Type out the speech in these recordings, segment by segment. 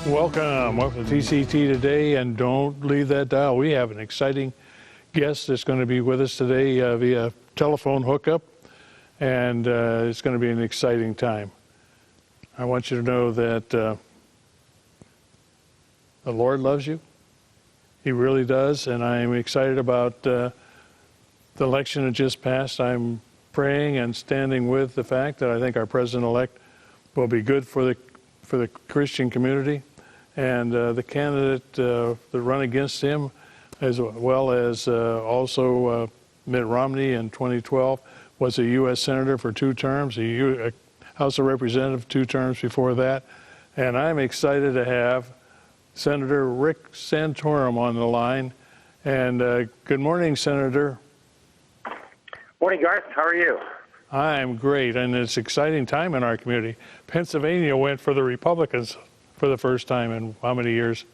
Welcome to TCT Today, and don't leave that dial. We have an exciting guest that's going to be with us today via telephone hookup, and it's going to be an exciting time. I want you to know that the Lord loves you. He really does, and I'm excited about the election that just passed. I'm praying and standing with the fact that I think our president-elect will be good for the Christian community. And the candidate that run against him, as well as also Mitt Romney in 2012, was a U.S. Senator for 2 terms, a House of Representatives 2 terms before that. And I'm excited to have Senator Rick Santorum on the line. And good morning, Senator. Morning, Garth. How are you? I'm great, and it's an exciting time in our community. Pennsylvania went for the Republicans for the first time in how many years?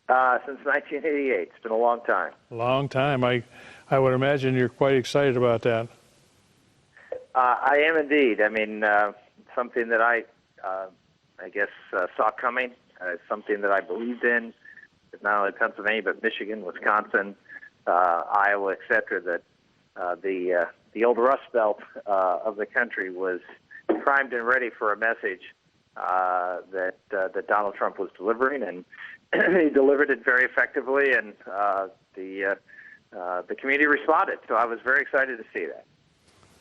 Since 1988. It's been a long time. Long time. I would imagine you're quite excited about that. I am indeed. I mean, something that I guess, saw coming. Something that I believed in. Not only Pennsylvania, but Michigan, Wisconsin, Iowa, etc. That the old Rust Belt of the country was primed and ready for a message that Donald Trump was delivering, and he delivered it very effectively, and the community responded. So I was very excited to see that.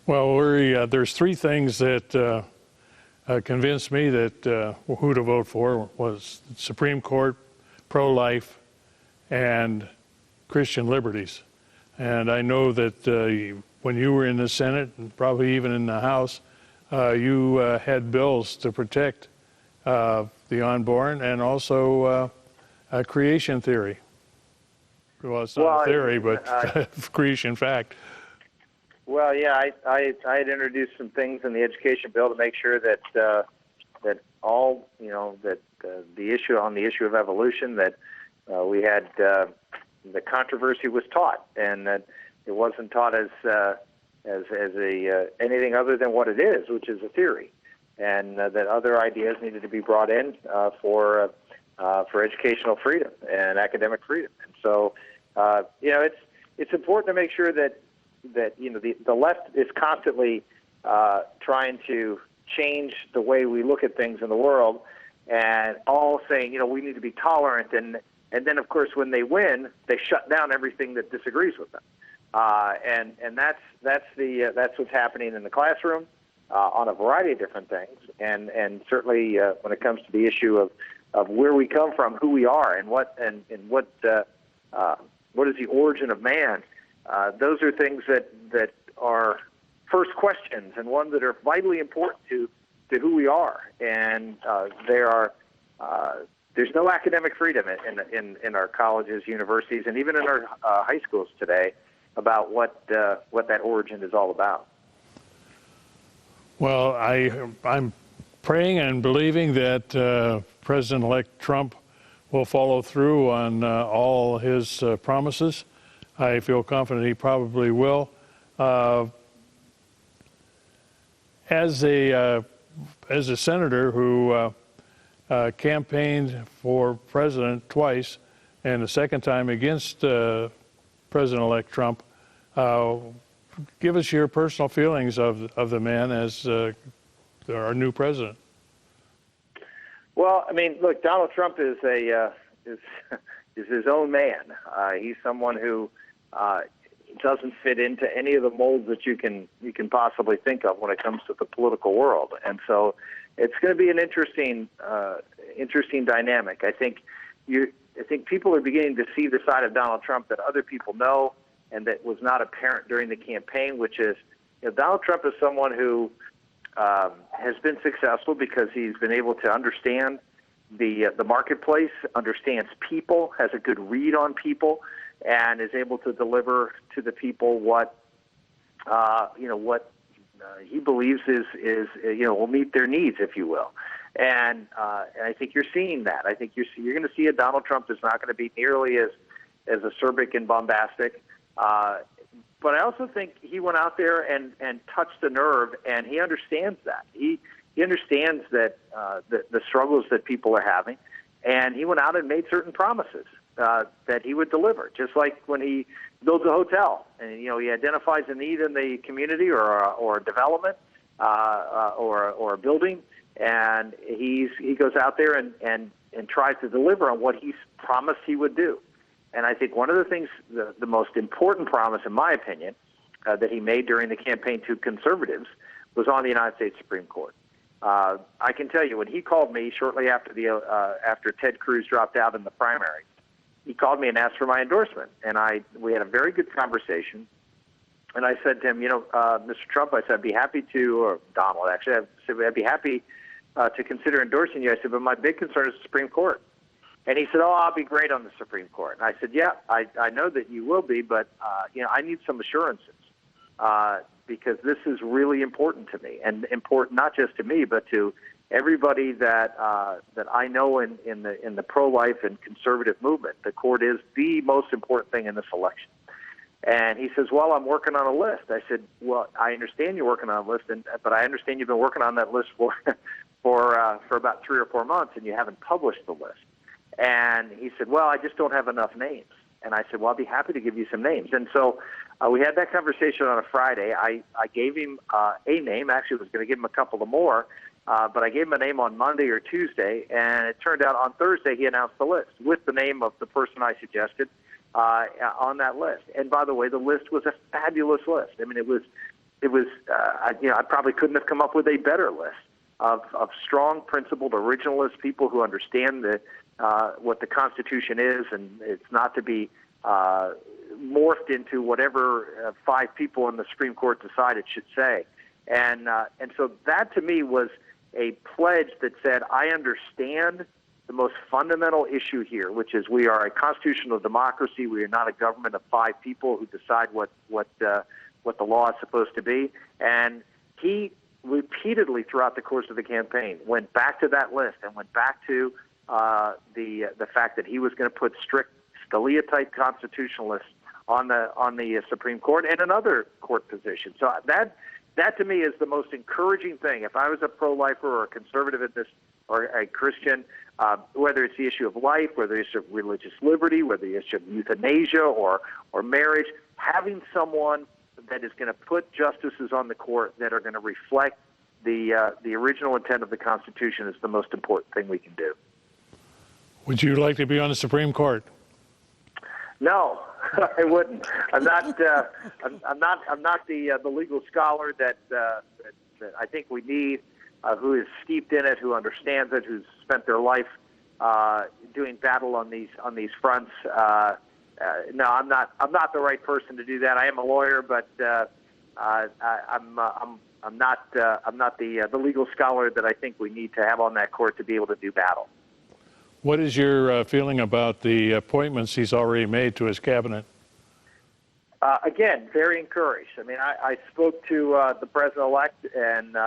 Well, there's 3 things that convinced me that who to vote for was the Supreme Court, pro-life, and Christian liberties. And I know that when you were in the Senate, and probably even in the House, you had bills to protect the unborn and also creation theory. Well, it's not a theory, but creation fact. Well, yeah, I had introduced some things in the education bill to make sure that that all, that the issue of evolution, that we had the controversy was taught, and that it wasn't taught as anything other than what it is, which is a theory, and that other ideas needed to be brought in for educational freedom and academic freedom. And so, it's important to make sure that the left is constantly trying to change the way we look at things in the world, and all saying, we need to be tolerant, and then of course when they win, they shut down everything that disagrees with them. And that's what's happening in the classroom on a variety of different things, and certainly when it comes to the issue of where we come from, who we are, and what is the origin of man. Those are things that are first questions, and ones that are vitally important to who we are. And there's no academic freedom in our colleges, universities, and even in our high schools today about what that origin is all about. Well, I'm praying and believing that President-elect Trump will follow through on all his promises. I feel confident he probably will. As a senator who campaigned for president twice, and the second time against President-elect Trump, give us your personal feelings of the man as our new president. Well, I mean, look, Donald Trump is his own man. He's someone who doesn't fit into any of the molds that you can possibly think of when it comes to the political world, and so it's going to be an interesting dynamic. I think people are beginning to see the side of Donald Trump that other people know and that was not apparent during the campaign, which is, Donald Trump is someone who has been successful because he's been able to understand the marketplace, understands people, has a good read on people, and is able to deliver to the people what he believes is will meet their needs, if you will. And I think you're seeing that. I think you're going to see a Donald Trump that's not going to be nearly as acerbic and bombastic. But I also think he went out there and touched a nerve, and he understands that. He He understands that the struggles that people are having, and he went out and made certain promises that he would deliver. Just like when he builds a hotel, and he identifies a need in the community or a development or a building, and he goes out there and tries to deliver on what he's promised he would do. And I think one of the things, the most important promise, in my opinion, that he made during the campaign to conservatives was on the United States Supreme Court. I can tell you, when he called me shortly after after Ted Cruz dropped out in the primary, he called me and asked for my endorsement. And we had a very good conversation. And I said to him, Mr. Trump, I said, I'd be happy to, or Donald actually, I said, I'd be happy to consider endorsing you. I said, but my big concern is the Supreme Court. And he said, oh, I'll be great on the Supreme Court. And I said, yeah, I know that you will be, but I need some assurances because this is really important to me, and important not just to me, but to everybody that I know in the pro-life and conservative movement. The court is the most important thing in this election. And he says, well, I'm working on a list. I said, well, I understand you're working on a list, but I understand you've been working on that list for about 3 or 4 months, and you haven't published the list. And he said, well, I just don't have enough names. And I said, well, I'll be happy to give you some names. And so we had that conversation on a Friday. I gave him a name. Actually, I was going to give him a couple of more, but I gave him a name on Monday or Tuesday, and it turned out on Thursday he announced the list with the name of the person I suggested on that list. And by the way, the list was a fabulous list. I mean, it was I probably couldn't have come up with a better list of strong, principled, originalist people who understand what the Constitution is, and it's not to be morphed into whatever 5 people in the Supreme Court decide it should say. And so that to me was a pledge that said, I understand the most fundamental issue here, which is we are a constitutional democracy. We are not a government of 5 people who decide what the law is supposed to be. And he repeatedly throughout the course of the campaign went back to that list and went back to the fact that he was going to put strict Scalia-type constitutionalists on the Supreme Court and in other court positions. So that to me is the most encouraging thing. If I was a pro-lifer or a conservative in this, or a Christian, whether it's the issue of life, whether it's of religious liberty, whether it's the issue of euthanasia or marriage, having someone that is going to put justices on the court that are going to reflect the original intent of the Constitution is the most important thing we can do. Would you like to be on the Supreme Court? No, I wouldn't. I'm not. I'm not the legal scholar that I think we need, who is steeped in it, who understands it, who's spent their life doing battle on these fronts. No, I'm not the right person to do that. I am a lawyer, but I'm not the legal scholar that I think we need to have on that court to be able to do battle. What is your feeling about the appointments he's already made to his cabinet? Again, very encouraged. I mean, I spoke to the president-elect and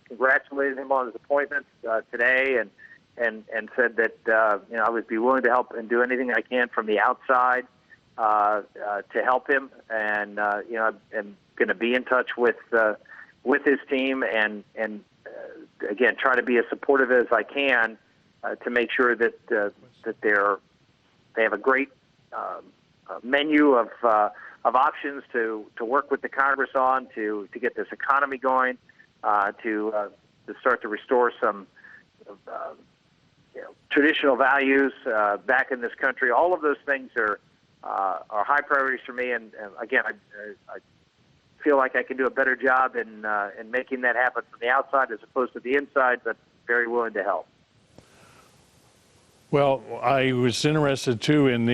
congratulated him on his appointments today, and said that I would be willing to help and do anything I can from the outside to help him, and I'm going to be in touch with his team and again try to be as supportive as I can to make sure that they have a great menu of options to work with the Congress on to get this economy going, to start to restore some traditional values back in this country. All of those things are high priorities for me, and again, I feel like I can do a better job in making that happen from the outside as opposed to the inside, but very willing to help. Well, I was interested too in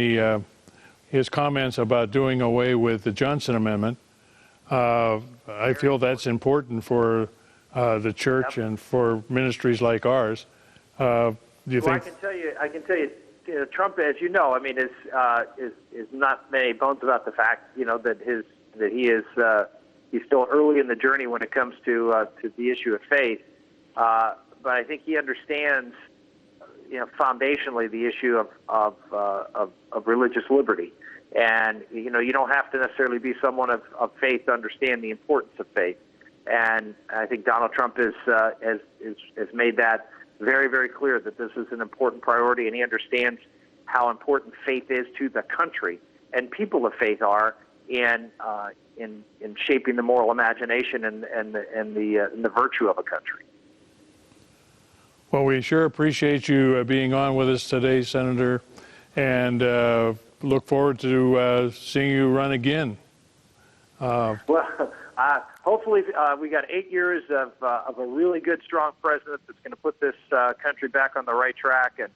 his comments about doing away with the Johnson Amendment. I feel that's important for the church and for ministries like ours. Do you think? I can tell you, Trump, as you know, I mean, is not many bones about the fact, that he is he's still early in the journey when it comes to the issue of faith. But I think he understands, foundationally the issue of religious liberty. And, you don't have to necessarily be someone of faith to understand the importance of faith. And I think Donald Trump has made that very, very clear that this is an important priority, and he understands how important faith is to the country and people of faith are in shaping the moral imagination and the virtue of a country. Well, we sure appreciate you being on with us today, Senator, and look forward to seeing you run again. Hopefully, we got 8 years of a really good, strong president that's going to put this country back on the right track, and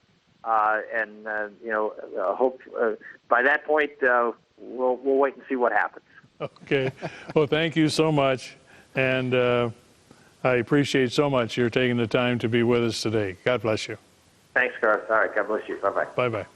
hope by that point we'll wait and see what happens. Okay. Well, thank you so much, and I appreciate so much you're taking the time to be with us today. God bless you. Thanks, Garth. All right. God bless you. Bye-bye. Bye-bye.